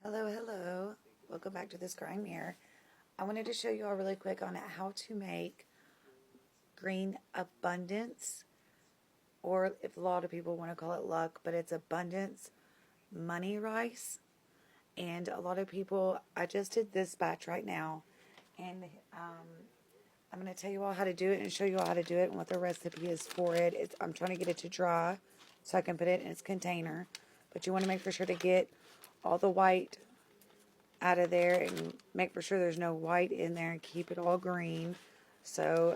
Hello, hello. Welcome back to the Scrying mirror. I wanted to show you all really quick on how to make green abundance, or if a lot of people want to call it luck, but it's abundance money rice. And a lot of people, I just did this batch right now, and I'm going to tell you all how to do it and show you all how to do it and what the recipe is for it. I'm trying to get it to dry so I can put it in its container, but you want to make for sure to get all the white out of there and make for sure there's no white in there and keep it all green. So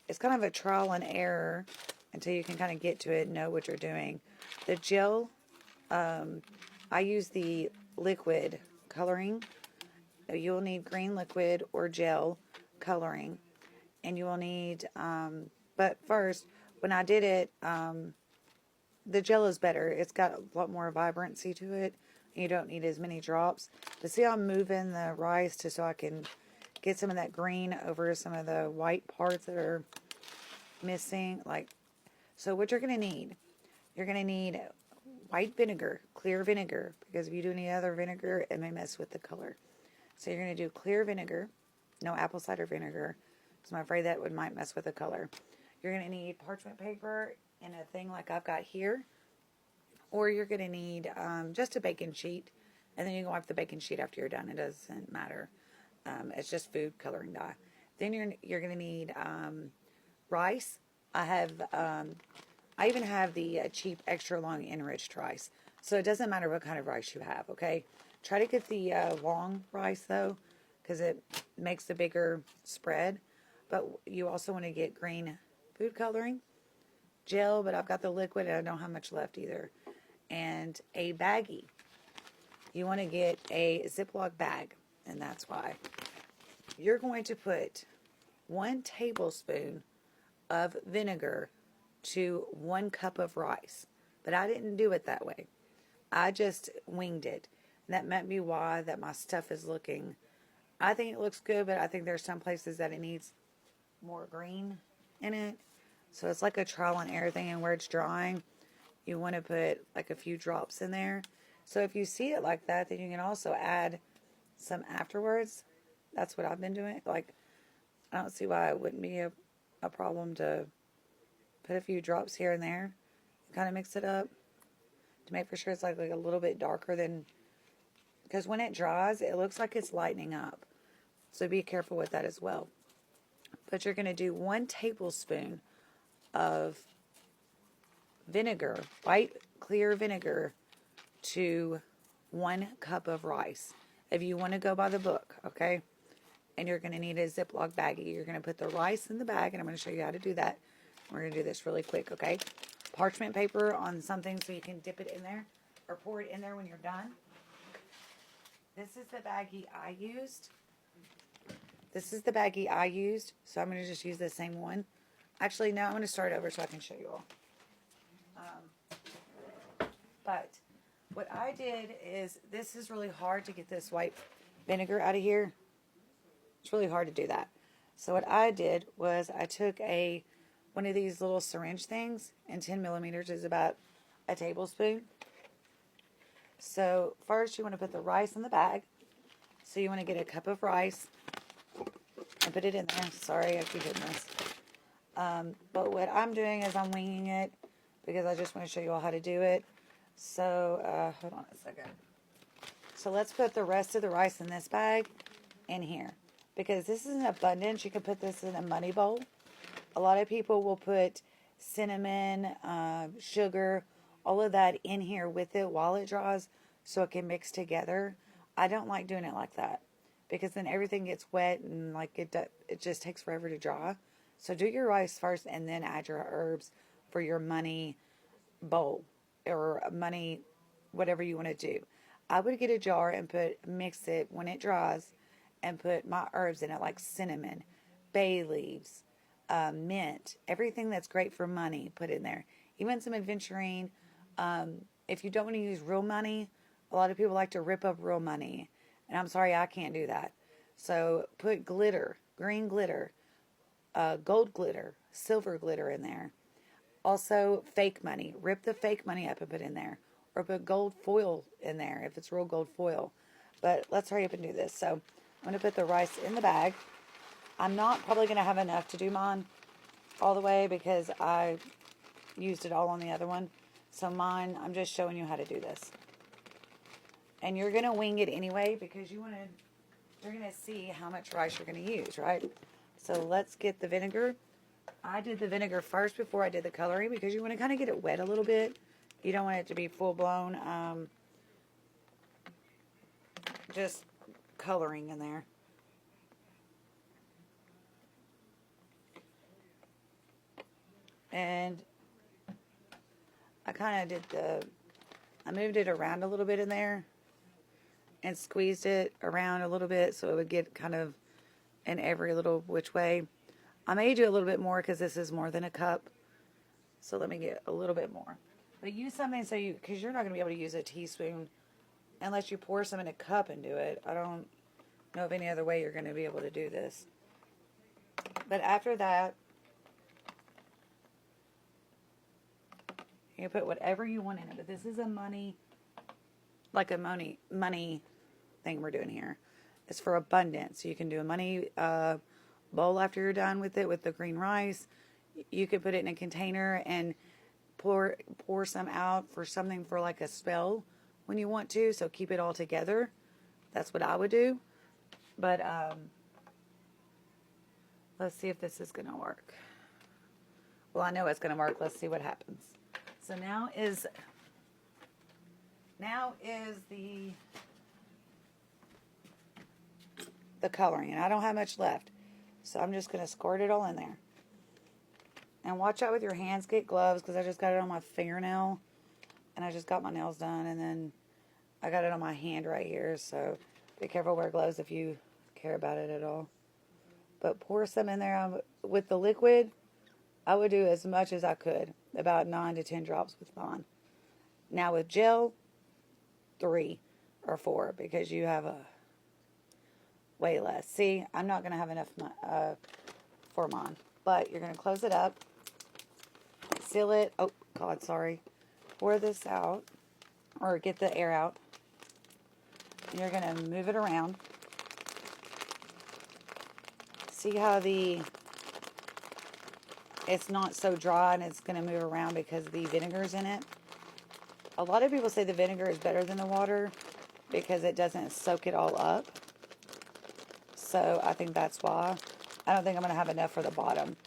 it's kind of a trial and error until you can kind of get to it and know what you're doing. The gel, I use the liquid coloring. You'll need green liquid or gel coloring, and you will need, but first, when I did it, the gel is better. It's got a lot more vibrancy to it. You don't need as many drops. But see how I'm moving the rice so I can get some of that green over some of the white parts that are missing. So what you're going to need white vinegar, clear vinegar, because if you do any other vinegar, it may mess with the color. So you're going to do clear vinegar, no apple cider vinegar, because I'm afraid that might mess with the color. You're going to need parchment paper in a thing like I've got here, or you're going to need just a baking sheet, and then you can wipe the baking sheet after you're done. It doesn't matter. It's just food coloring dye. Then you're going to need rice. I even have the cheap extra long enriched rice, so it doesn't matter what kind of rice you have. Okay, try to get the long rice though, because it makes the bigger spread. But you also want to get green food coloring gel, but I've got the liquid and I don't have much left either. And a baggie. You want to get a Ziplock bag, and that's why. You're going to put 1 tablespoon of vinegar to 1 cup of rice. But I didn't do it that way. I just winged it. And that might be why that my stuff is looking, I think it looks good, but I think there's some places that it needs more green in it. So it's like a trial and error thing, and where it's drying, you want to put like a few drops in there. So if you see it like that, then you can also add some afterwards. That's what I've been doing. Like, I don't see why it wouldn't be a problem to put a few drops here and there. Kind of mix it up to make for sure it's like a little bit darker than, because when it dries, it looks like it's lightening up. So be careful with that as well. But you're going to do 1 tablespoon of vinegar, white clear vinegar, to 1 cup of rice. If you want to go by the book, okay? And you're going to need a Ziploc baggie. You're going to put the rice in the bag, and I'm going to show you how to do that. We're going to do this really quick, okay? Parchment paper on something so you can dip it in there or pour it in there when you're done. This is the baggie I used. So I'm going to just use the same one. Actually, no, I'm going to start over so I can show you all. But what I did is, this is really hard to get this white vinegar out of here. It's really hard to do that. So what I did was I took one of these little syringe things, and 10 millimeters is about a tablespoon. So first you want to put the rice in the bag. So you want to get a cup of rice and put it in there. Sorry, I keep hitting this. But what I'm doing is I'm winging it because I just want to show you all how to do it. So, hold on a second. So let's put the rest of the rice in this bag in here. Because this is an abundance, you can put this in a money bowl. A lot of people will put cinnamon, sugar, all of that in here with it while it dries so it can mix together. I don't like doing it like that, because then everything gets wet and it just takes forever to dry. So do your rice first and then add your herbs for your money bowl or money, whatever you want to do. I would get a jar and mix it when it dries and put my herbs in it, like cinnamon, bay leaves, mint, everything that's great for money, put in there. Even some aventurine. If you don't want to use real money, a lot of people like to rip up real money, and I'm sorry, I can't do that. So put glitter, green glitter, gold glitter, silver glitter in there. Also, fake money. Rip the fake money up and put in there. or put gold foil in there if it's real gold foil. But let's hurry up and do this. So I'm going to put the rice in the bag. I'm not probably going to have enough to do mine all the way because I used it all on the other one. So mine, I'm just showing you how to do this. And you're going to wing it anyway because you're going to see how much rice you're going to use, right? So let's get the vinegar. I did the vinegar first before I did the coloring because you want to kind of get it wet a little bit. You don't want it to be full blown just coloring in there. And I kind of I moved it around a little bit in there and squeezed it around a little bit so it would get kind of in every little which way. I may do a little bit more because this is more than a cup. So let me get a little bit more. But use something because you're not going to be able to use a teaspoon unless you pour some in a cup and do it. I don't know of any other way you're going to be able to do this. But after that, you can put whatever you want in it. But this is money thing we're doing here. It's for abundance. So you can do a money bowl after you're done with it with the green rice. You could put it in a container and pour some out for something for like a spell when you want to. So keep it all together. That's what I would do. But let's see if this is going to work. Well, I know it's going to work. Let's see what happens. So now is the coloring, and I don't have much left. So I'm just going to squirt it all in there. And watch out with your hands. Get gloves because I just got it on my fingernail. And I just got my nails done. And then I got it on my hand right here. So be careful, wear gloves if you care about it at all. But pour some in there. With the liquid, I would do as much as I could. About 9 to 10 drops with mine. Now with gel, 3 or 4 because you have way less. See, I'm not going to have enough for mine. But you're going to close it up. Seal it. Oh, God, sorry. Pour this out. Or get the air out. And you're going to move it around. See how it's not so dry and it's going to move around because the vinegar's in it. A lot of people say the vinegar is better than the water because it doesn't soak it all up. So I think that's why. I don't think I'm going to have enough for the bottom.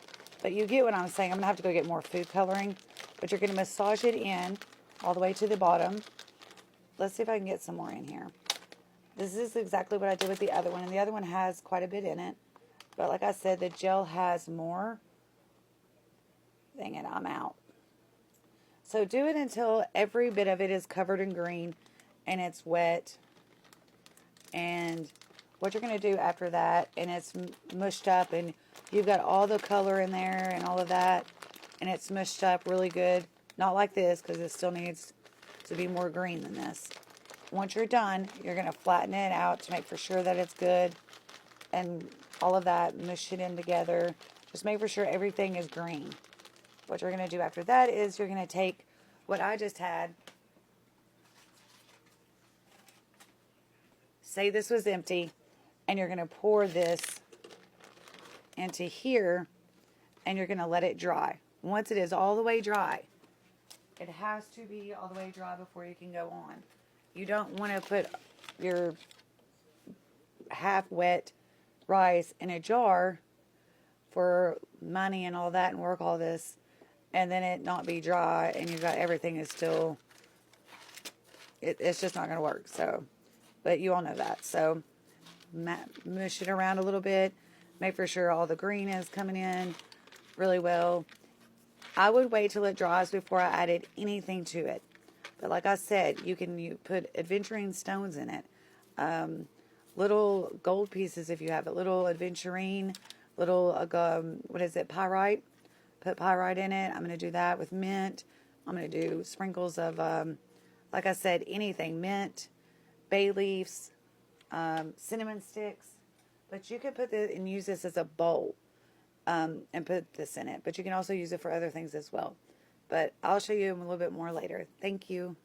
But you get what I'm saying. I'm going to have to go get more food coloring. But you're going to massage it in all the way to the bottom. Let's see if I can get some more in here. This is exactly what I did with the other one. And the other one has quite a bit in it. But like I said, the gel has more. Dang it, I'm out. So do it until every bit of it is covered in green and it's wet. And what you're going to do after that, and it's mushed up and you've got all the color in there and all of that, and it's mushed up really good. Not like this because it still needs to be more green than this. Once you're done, you're going to flatten it out to make for sure that it's good and all of that, mush it in together. Just make for sure everything is green. What you're going to do after that is you're going to take what I just had. Say this was empty. And you're going to pour this into here. And you're going to let it dry. Once it is all the way dry. It has to be all the way dry before you can go on. You don't want to put your half wet rice in a jar for money and all that and work all this. And then it not be dry and you've got everything is still, it's just not going to work. So, but you all know that. So, mush it around a little bit. Make for sure all the green is coming in really well. I would wait till it dries before I added anything to it. But like I said, you put aventurine stones in it. Little gold pieces if you have it. Little aventurine, little, what is it, pyrite? Put pyrite in it. I'm going to do that with mint. I'm going to do sprinkles of, like I said, anything. Mint, bay leaves, cinnamon sticks. But you could put this and use this as a bowl and put this in it. But you can also use it for other things as well. But I'll show you a little bit more later. Thank you.